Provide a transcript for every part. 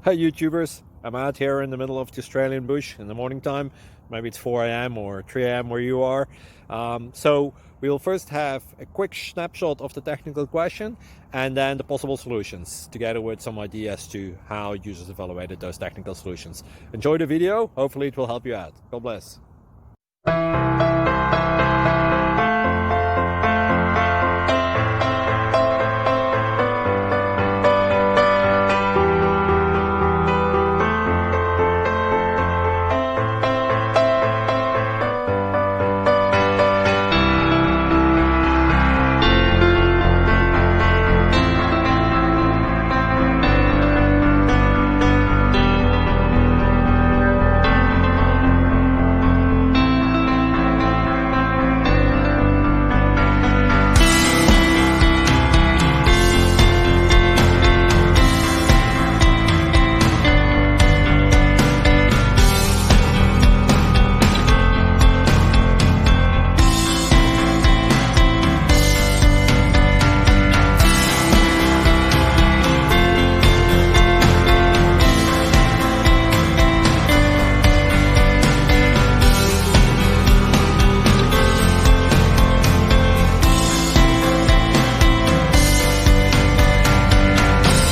Hi YouTubers, I'm out here in the middle of the Australian bush in the morning time. Maybe it's 4 a.m. or 3 a.m. where you are. So we'll first have a quick snapshot of the technical question and then the possible solutions, together with some ideas to how users evaluated those technical solutions. Enjoy the video, hopefully it will help you out. God bless.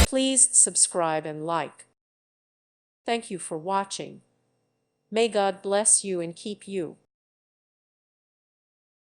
Please subscribe and like. Thank you for watching. May God bless you and keep you.